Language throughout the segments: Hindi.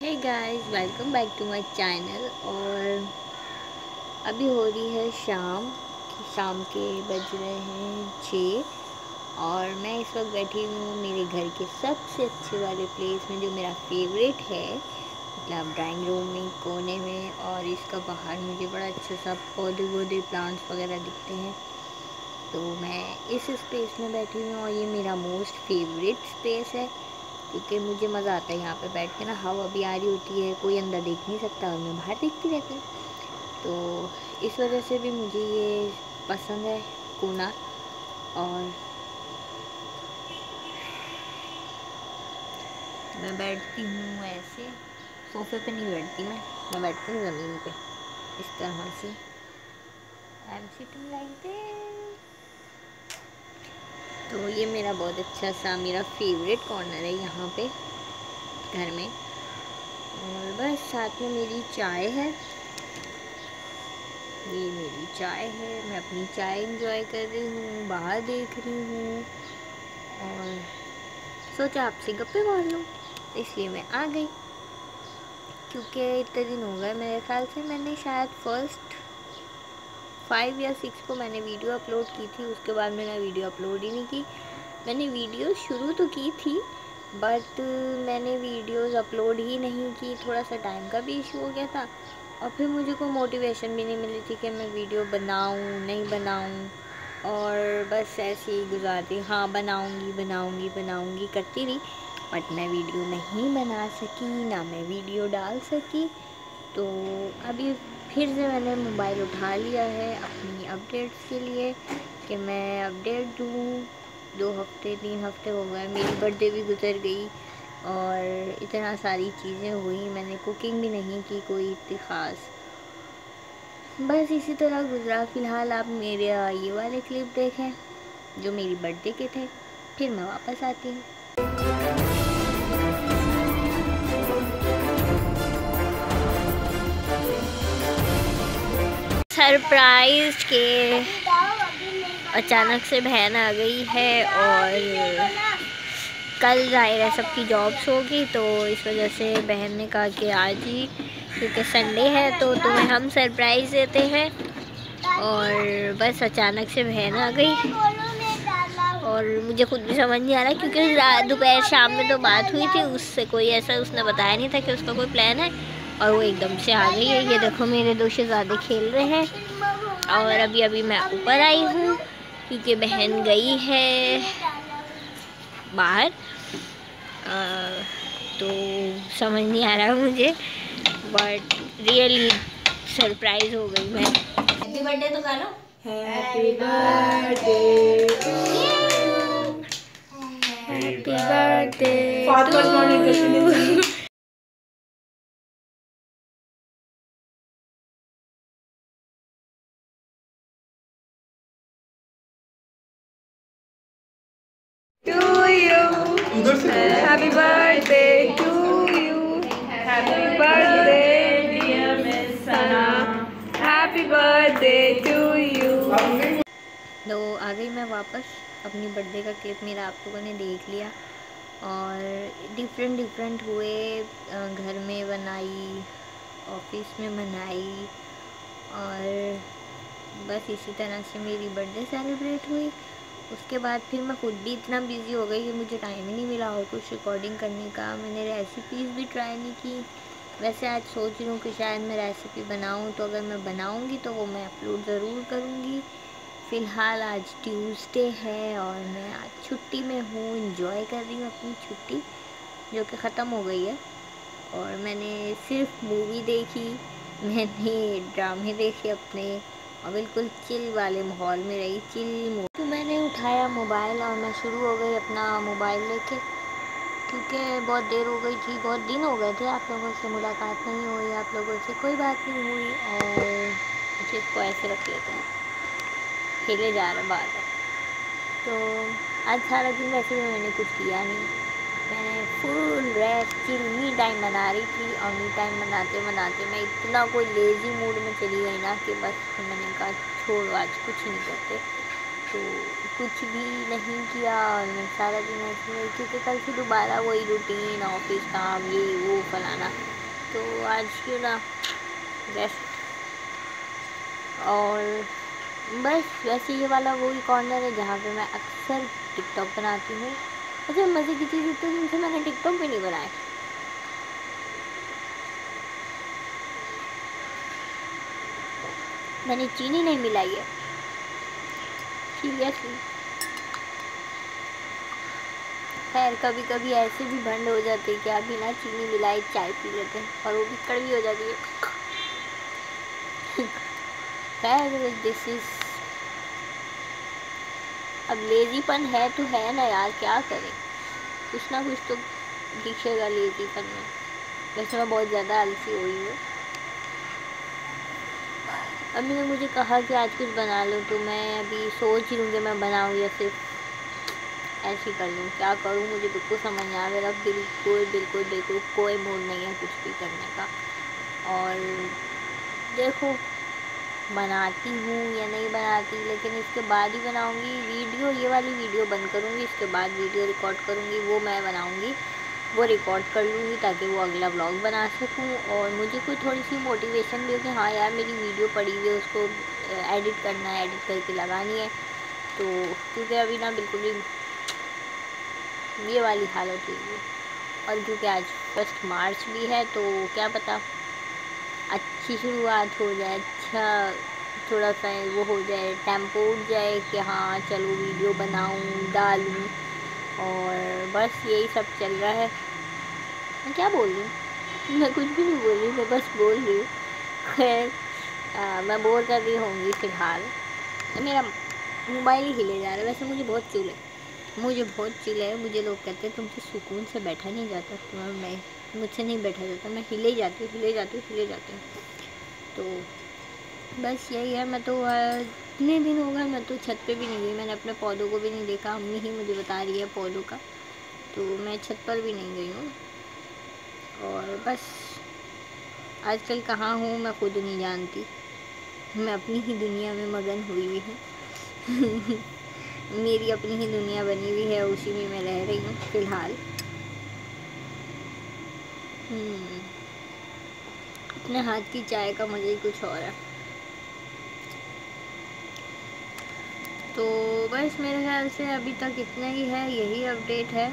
Hey guys, welcome back to my channel. और अभी हो रही है शाम के बज रहे हैं 6 और मैं इस वक्त बैठी हूँ मेरे घर के सबसे अच्छे वाले प्लेस में, जो मेरा फेवरेट है, मतलब ड्राइंग रूम में कोने में। और इसका बाहर मुझे बड़ा अच्छा सा पौधे प्लांट्स वगैरह दिखते हैं, तो मैं इस स्पेस में बैठी हूँ और ये मेरा मोस्ट फेवरेट स्पेस है, क्योंकि मुझे मज़ा आता है यहाँ पे बैठ के ना। हवा भी आ रही होती है, कोई अंदर देख नहीं सकता और मैं बाहर देखती रहती हूँ, तो इस वजह से भी मुझे ये पसंद है कोना। और मैं बैठती हूँ ऐसे, सोफे पे नहीं बैठती मैं बैठती हूँ ज़मीन पे इस तरह से। I am sitting like this. तो ये मेरा बहुत अच्छा सा मेरा फेवरेट कॉर्नर है यहाँ पे घर में। और बस साथ में मेरी चाय है, ये मेरी चाय है, मैं अपनी चाय एंजॉय कर रही हूँ, बाहर देख रही हूँ और सोचा आपसे गप्पे मार लूँ, इसलिए मैं आ गई। क्योंकि इतने दिन हो गए, मेरे ख्याल से मैंने शायद फर्स्ट 5 या 6 को मैंने वीडियो अपलोड की थी, उसके बाद मैंने वीडियो अपलोड ही नहीं की। मैंने वीडियो शुरू तो की थी बट मैंने वीडियोस अपलोड ही नहीं की, थोड़ा सा टाइम का भी इशू हो गया था और फिर मुझे कोई मोटिवेशन भी नहीं मिली थी कि मैं वीडियो बनाऊं नहीं बनाऊं, और बस ऐसे ही गुजारती, हाँ बनाऊंगी करती रही, बट मैं वीडियो नहीं बना सकी, ना मैं वीडियो डाल सकी। तो अभी फिर से मैंने मोबाइल उठा लिया है अपनी अपडेट्स के लिए कि मैं अपडेट दूँ। 2 हफ्ते 3 हफ्ते हो गए, मेरी बर्थडे भी गुजर गई और इतना सारी चीज़ें हुई, मैंने कुकिंग भी नहीं की कोई इतनी ख़ास, बस इसी तरह गुजरा। फ़िलहाल आप मेरे ये वाले क्लिप देखें जो मेरी बर्थडे के थे, फिर मैं वापस आती हूँ। सरप्राइज के अचानक से बहन आ गई है और कल ज़ाहिर है सबकी जॉब्स होगी, तो इस वजह से बहन ने कहा कि आज ही, क्योंकि संडे है तो तुम्हें हम सरप्राइज़ देते हैं। और बस अचानक से बहन आ गई और मुझे खुद भी समझ नहीं आ रहा, क्योंकि दोपहर शाम में तो बात हुई थी उससे, कोई ऐसा उसने बताया नहीं था कि उसका कोई प्लान है, और वो एकदम से आ गई है। ये देखो मेरे 2 शहज़ादे खेल रहे हैं और अभी अभी मैं ऊपर आई हूँ क्योंकि बहन गई है बाहर। तो समझ नहीं आ रहा मुझे, बट रियली सरप्राइज हो गई मैं। हैप्पी बर्थडे तो करो। Happy birthday to you, happy birthday to you, happy birthday to you, happy birthday dear miss Sana, happy birthday to you. तो आ गई मैं वापस। अपनी बर्थडे का क्लिप मेरा आप लोगों ने देख लिया और डिफरेंट हुए, घर में बनाई, ऑफिस में बनाई, और बस इसी तरह से मेरी बर्थडे सेलिब्रेट हुई। उसके बाद फिर मैं खुद भी इतना बिज़ी हो गई कि मुझे टाइम ही नहीं मिला और कुछ रिकॉर्डिंग करने का। मैंने रेसिपीज़ भी ट्राई नहीं की। वैसे आज सोच रही हूँ कि शायद मैं रेसिपी बनाऊँ, तो अगर मैं बनाऊँगी तो वो मैं अपलोड ज़रूर करूँगी। फ़िलहाल आज ट्यूसडे है और मैं आज छुट्टी में हूँ, इंजॉय कर रही हूँ अपनी छुट्टी जो कि ख़त्म हो गई है। और मैंने सिर्फ मूवी देखी, मैंने ड्रामे देखे अपने, और बिल्कुल चिल वाले माहौल में रही, चिल। तो मैंने उठाया मोबाइल और मैं शुरू हो गई अपना मोबाइल लेके, क्योंकि बहुत देर हो गई थी, बहुत दिन हो गए थे आप लोगों से मुलाकात नहीं हुई, आप लोगों से कोई बात नहीं हुई। और इसको ऐसे रख लेते हैं, खेले जा रहा बार बार। तो आज सारा दिन वैसे भी मैंने कुछ किया नहीं, मैं full rest chill me time बना रही थी। और मी टाइम बनाते बनाते मैं इतना कोई लेज़ी मूड में चली गई ना कि बस मैंने कहा छोड़ो आज कुछ नहीं करते, तो कुछ भी नहीं किया और मैं सारा दिन ऐसे में, क्योंकि कल से दोबारा वही रूटीन, ऑफिस काम, ये वो फलाना। तो आज क्यों ना रेस्ट। और बस वैसे ये वाला वही कॉर्नर है जहाँ पे मैं अक्सर टिकटॉक बनाती हूँ। अच्छा मज़े की चीज़, इतने दिन से मैंने टिकटॉक भी नहीं बनाया। मैंने चीनी नहीं मिलाई है सीरियसली। खैर कभी कभी ऐसे भी भंड हो जाते हैं कि आप बिना चीनी मिलाए चाय पी लेते हैं और वो भी कड़वी हो जाती है। खैर दिस इज, अब लेजीपन है तो है ना यार, क्या करें, कुछ ना कुछ तो दिखेगा लेजीपन में। वैसे मैं बहुत ज़्यादा आलसी हुई हूँ। अम्मी ने मुझे कहा कि आज कुछ बना लो, तो मैं अभी सोच रही हूँ कि मैं बनाऊँ या सिर्फ ऐसे ही कर लूँ। क्या करूँ मुझे बिल्कुल समझ नहीं आया। मेरा बिल्कुल बिल्कुल बिल्कुल कोई मूड नहीं है कुछ भी करने का। और देखो बनाती हूँ या नहीं बनाती, लेकिन इसके बाद ही बनाऊँगी वीडियो। ये वाली वीडियो बंद करूँगी, इसके बाद वीडियो रिकॉर्ड करूँगी, वो मैं बनाऊँगी, वो रिकॉर्ड कर लूँगी ताकि वो अगला व्लॉग बना सकूँ। और मुझे कोई थोड़ी सी मोटिवेशन भी हो कि हाँ यार मेरी वीडियो पड़ी हुई है, उसको एडिट करना है, एडिट करके लगानी है। तो क्योंकि अभी ना बिल्कुल भी ये वाली हालत हुई है। और क्योंकि आज 1 मार्च भी है, तो क्या पता अच्छी शुरुआत हो जाए, अच्छा थोड़ा सा वो हो जाए, टेम्पो उठ जाए कि हाँ चलो वीडियो बनाऊँ डालूँ। और बस यही सब चल रहा है। मैं क्या बोल रही हूँ, मैं कुछ भी नहीं बोल रही, मैं बस बोल रही हूँ। खैर मैं बोर कर रही होंगी फ़िलहाल। मेरा मोबाइल ही हिले जा रहा है। वैसे मुझे बहुत चिल है, मुझे बहुत चिल है। मुझे लोग कहते हैं तुमसे सुकून से बैठा नहीं जाता। तो मैं मुझसे नहीं बैठा जाता, मैं हिले जाती हूँ, हिले जाती हूँ, हिले जाती हूँ। तो बस यही है। मैं तो इतने दिन हो गए मैं तो छत पे भी नहीं गई, मैंने अपने पौधों को भी नहीं देखा। अम्मी ही मुझे बता रही है पौधों का, तो मैं छत पर भी नहीं गई हूँ। और बस आजकल कहाँ हूँ मैं खुद नहीं जानती। मैं अपनी ही दुनिया में मगन हुई हुई हूँ। मेरी अपनी ही दुनिया बनी हुई है, उसी में मैं रह रही हूँ फ़िलहाल। अपने हाथ की चाय का मज़ा ही कुछ और है। तो बस मेरे ख्याल से अभी तक इतना ही है, यही अपडेट है।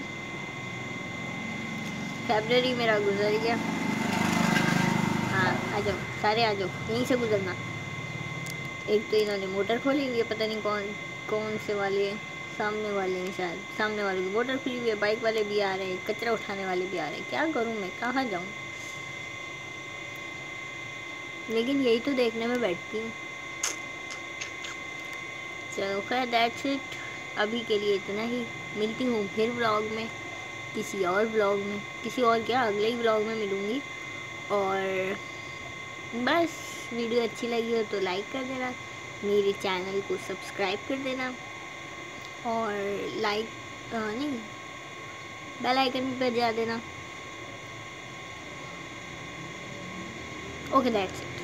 फरवरी मेरा गुजर गया। हाँ आ जाओ सारे, आ जाओ, यहीं से गुजरना। एक तो इन्होंने मोटर खोली हुई है, पता नहीं कौन कौन से वाले, सामने वाले हैं शायद, सामने वालों की मोटर खुली हुई है। बाइक वाले भी आ रहे हैं, कचरा उठाने वाले भी आ रहे हैं। क्या करूँ मैं, कहाँ जाऊँ? लेकिन यही तो देखने में बैठती हूँ। चलो खैर दैट्स इट, अभी के लिए इतना ही। मिलती हूँ फिर व्लॉग में, किसी और व्लॉग में, किसी और क्या, अगले ही व्लॉग में मिलूँगी। और बस वीडियो अच्छी लगी हो तो लाइक कर देना, मेरे चैनल को सब्सक्राइब कर देना, और लाइक नहीं, बेल आइकन भी बजा देना। Okay that's it.